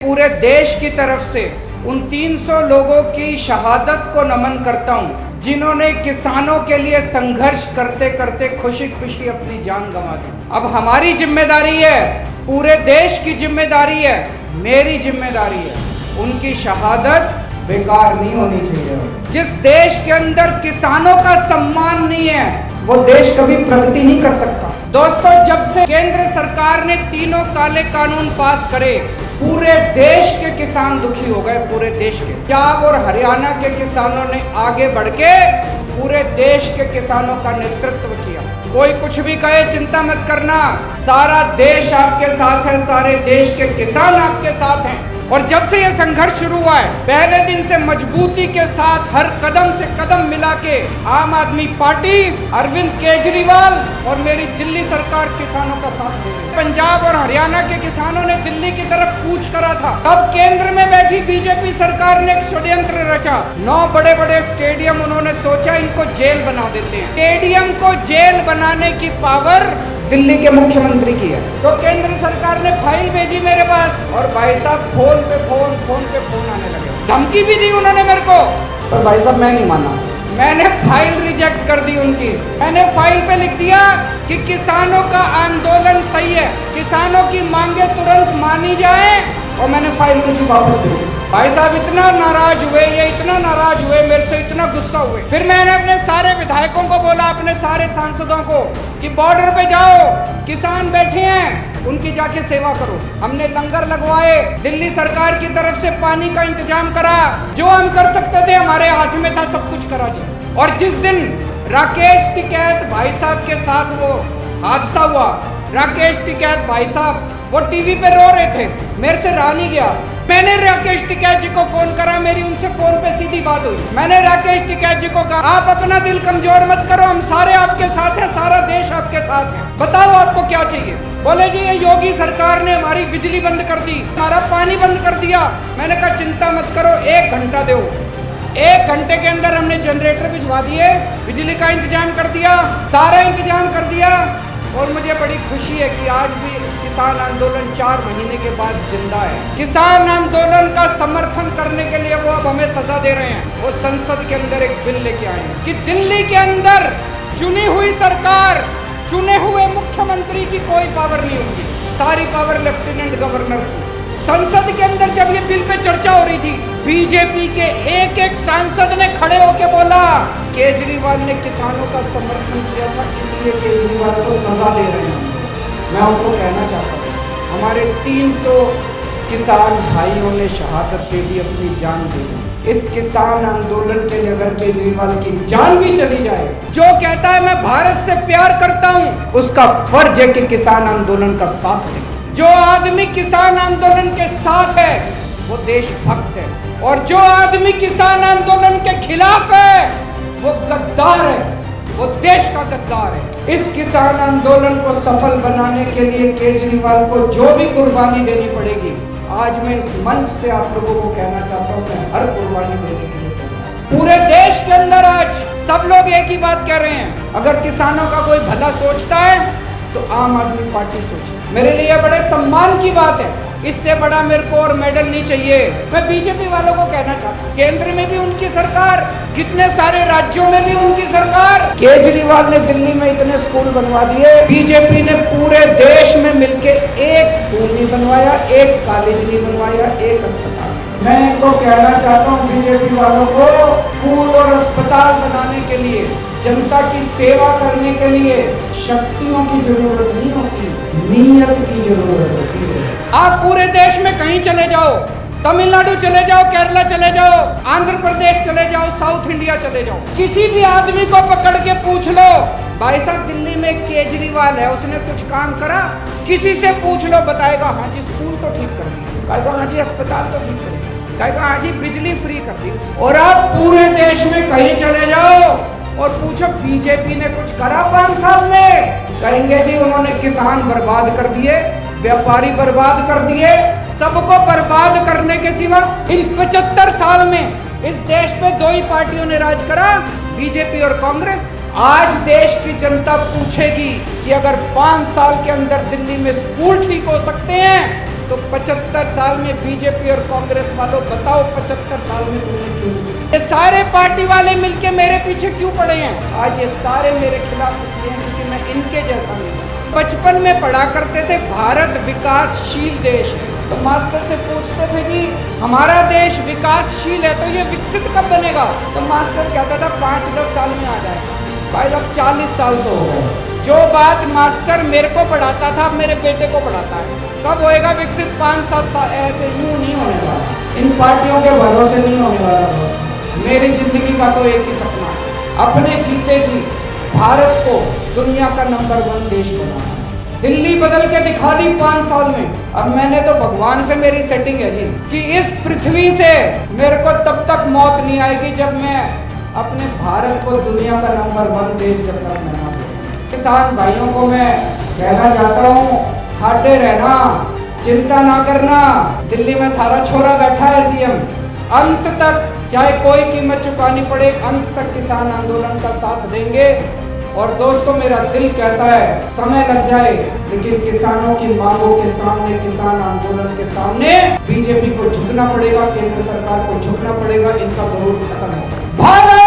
पूरे देश की तरफ से उन 300 लोगों की शहादत को नमन करता हूँ जिन्होंने किसानों के लिए संघर्ष करते करते खुशी खुशी अपनी जान गंवा दी। अब हमारी जिम्मेदारी है, पूरे देश की जिम्मेदारी है, मेरी जिम्मेदारी है, उनकी शहादत बेकार नहीं होनी चाहिए। जिस देश के अंदर किसानों का सम्मान नहीं है वो देश कभी प्रगति नहीं कर सकता। दोस्तों, जब से केंद्र सरकार ने तीनों काले कानून पास करे पूरे देश के किसान दुखी हो गए। पूरे देश के पंजाब और हरियाणा के किसानों ने आगे बढ़ के पूरे देश के किसानों का नेतृत्व किया। कोई कुछ भी कहे चिंता मत करना, सारा देश आपके साथ है, सारे देश के किसान आपके साथ हैं। और जब से ये संघर्ष शुरू हुआ है पहले दिन से मजबूती के साथ हर कदम से कदम मिला के आम आदमी पार्टी, अरविंद केजरीवाल और मेरी दिल्ली सरकार किसानों का साथ दे रही है। पंजाब और हरियाणा के किसानों ने दिल्ली की तरफ कूच करा था, तब केंद्र में बैठी बीजेपी सरकार ने एक षड्यंत्र रचा। 9 बड़े बड़े स्टेडियम उन्होंने सोचा इनको जेल बना देते हैं। स्टेडियम को जेल बनाने की पावर दिल्ली के मुख्यमंत्री की है। तो केंद्र सरकार ने फाइल भेजी मेरे पास और भाई साहब फोन पे फोन आने लगे। धमकी भी दी उन्होंने मेरे को, पर भाई साहब मैं नहीं माना। मैंने फाइल रिजेक्ट कर दी उनकी। मैंने फाइल पे लिख दिया कि किसानों का आंदोलन सही है, किसानों की मांगे तुरंत मानी जाए, और मैंने फाइल उनकी वापस दे दी। भाई साहब इतना नाराज हुए, ये इतना नाराज हुए, मेरे से इतना गुस्सा हुए। फिर मैंने अपने सारे विधायकों को बोला, अपने सारे सांसदों को कि बॉर्डर पे जाओ, किसान बैठे हैं, उनकी जाके सेवा करो। हमने लंगर लगवाए, दिल्ली सरकार की तरफ से पानी का इंतजाम करा, जो हम कर सकते थे हमारे हाथ में था सब कुछ करा जी। और जिस दिन राकेश टिकैत भाई साहब के साथ वो हादसा हुआ, राकेश टिकैत भाई साहब वो टीवी पे रो रहे थे, मेरे से रहा नहीं गया। मैंने राकेश टिकैत जी को फोन करा, मेरी उनसे फोन पे सीधी बात हुई। मैंने राकेश टिकैत जी को कहा आप अपना दिल कमजोर मत करो, हम सारे आपके साथ हैं, सारा देश आपके साथ है, बताओ आपको क्या चाहिए। बोले जी ये योगी सरकार ने हमारी बिजली बंद कर दी, हमारा पानी बंद कर दिया। मैंने कहा चिंता मत करो, 1 घंटा दो। 1 घंटे के अंदर हमने जनरेटर भिजवा दिए, बिजली का इंतजाम कर दिया, सारा इंतजाम कर दिया। और मुझे बड़ी खुशी है कि आज भी किसान आंदोलन 4 महीने के बाद जिंदा है। किसान आंदोलन का समर्थन करने के लिए वो अब हमें सजा दे रहे हैं। वो संसद के अंदर एक बिल लेके आए हैं कि दिल्ली के अंदर चुनी हुई सरकार, चुने हुए मुख्यमंत्री की कोई पावर नहीं होगी, सारी पावर लेफ्टिनेंट गवर्नर की। संसद के अंदर जब ये बिल पे चर्चा हो रही थी, बीजेपी के एक सांसद ने खड़े होकर बोला केजरीवाल ने किसानों का समर्थन किया था इसलिए केजरीवाल को सजा दे रहे हैं। मैं उनको कहना चाहता हूँ हमारे 300 किसान भाइयों ने शहादत दे दी, अपनी जान दे दी। इस किसान आंदोलन के लिए अगर केजरीवाल की जान भी चली जाए, जो कहता है मैं भारत से प्यार करता हूँ, उसका फर्ज है कि किसान आंदोलन का साथ दे। जो आदमी किसान आंदोलन के साथ है वो देशभक्त है, और जो आदमी किसान आंदोलन के खिलाफ है वो गद्दार है, वो देश का गद्दार है। इस किसान आंदोलन को सफल बनाने के लिए केजरीवाल को जो भी कुर्बानी देनी पड़ेगी, आज मैं इस मंच से आप लोगों को कहना चाहता हूँ मैं हर कुर्बानी देने के लिए तैयार हूं। पूरे देश के अंदर आज सब लोग एक ही बात कह रहे हैं, अगर किसानों का कोई भला सोचता है तो आम आदमी पार्टी सोचती है। मेरे लिए बड़े सम्मान की बात है, इससे बड़ा मेरे को और मेडल नहीं चाहिए। मैं बीजेपी वालों को कहना चाहता हूँ केंद्र में भी उनकी सरकार, कितने सारे राज्यों में भी उनकी सरकार। केजरीवाल ने दिल्ली में इतने स्कूल बनवा दिए, बीजेपी ने पूरे देश में मिलके एक स्कूल नहीं बनवाया, एक कॉलेज नहीं बनवाया, एक अस्पताल। मैं इनको कहना चाहता हूँ बीजेपी वालों को, स्कूल और अस्पताल बनाने के लिए, जनता की सेवा करने के लिए शक्तियों की जरूरत नहीं होती, नीयत की जरूरत होती है। आप पूरे देश में कहीं चले जाओ, तमिलनाडु चले जाओ, केरला चले जाओ, आंध्र प्रदेश चले जाओ, साउथ इंडिया चले जाओ, किसी भी आदमी को पकड़ के पूछ लो भाई साहब दिल्ली में केजरीवाल है, उसने कुछ काम करा? किसी से पूछ लो, बताएगा हाँ जी स्कूल तो ठीक कर दी, कहेगा हाँ जी अस्पताल तो ठीक कर दी, कहेगा हाँ जी बिजली फ्री कर दी। और आप पूरे देश में कहीं चले जाओ और पूछो बीजेपी ने कुछ करा 5 साल में, कहेंगे जी उन्होंने किसान बर्बाद कर दिए, व्यापारी बर्बाद कर दिए, सबको बर्बाद करने के सिवा इन 75 साल में इस देश पे 2 ही पार्टियों ने राज करा, बीजेपी और कांग्रेस। आज देश की जनता पूछेगी कि अगर 5 साल के अंदर दिल्ली में स्कूल ठीक हो सकते हैं तो 75 साल में बीजेपी और कांग्रेस वालों बताओ 75 साल में तुमने क्यों नहीं? ये सारे पार्टी वाले मिलके मेरे पीछे क्यों पड़े हैं? आज ये सारे मेरे खिलाफ इसलिए हैं क्योंकि मैं इनके जैसा नहीं हूं। बचपन में पढ़ा करते थे भारत विकासशील देश है, तो मास्टर से पूछते थे जी हमारा देश विकासशील है तो ये विकसित कब बनेगा? तो मास्टर कहता था 5-10 साल में आ जाएगा। भाई अब 40 साल तो हो गए। जो बात मास्टर मेरे को पढ़ाता था मेरे बेटे को पढ़ाता है। कब होएगा विकसित? 5-7 साल। ऐसे यूं नहीं होने वाला, इन पार्टियों के भरोसे नहीं होने वाला दोस्त। मेरी जिंदगी का तो एक ही सपना है, अपने जीते जी भारत को दुनिया का नंबर 1 देश बनाना। दिल्ली बदल के दिखा दी 5 साल में। अब मैंने तो भगवान से मेरी सेटिंग है जी कि इस पृथ्वी से मेरे को तब तक मौत नहीं आएगी जब मैं अपने भारत को दुनिया का नंबर 1 देश जब तक मैं ना दूं। किसान भाइयों को मैं कहना चाहता हूँ, खाते रहना, चिंता ना करना। दिल्ली में थारा छोरा बैठा है सीएम, अंत तक चाहे कोई कीमत चुकानी पड़े, अंत तक किसान आंदोलन का साथ देंगे। और दोस्तों मेरा दिल कहता है समय लग जाए लेकिन किसानों की मांगों के सामने, किसान आंदोलन के सामने बीजेपी को झुकना पड़ेगा, केंद्र सरकार को झुकना पड़ेगा, इनका विरोध खत्म होगा। भारत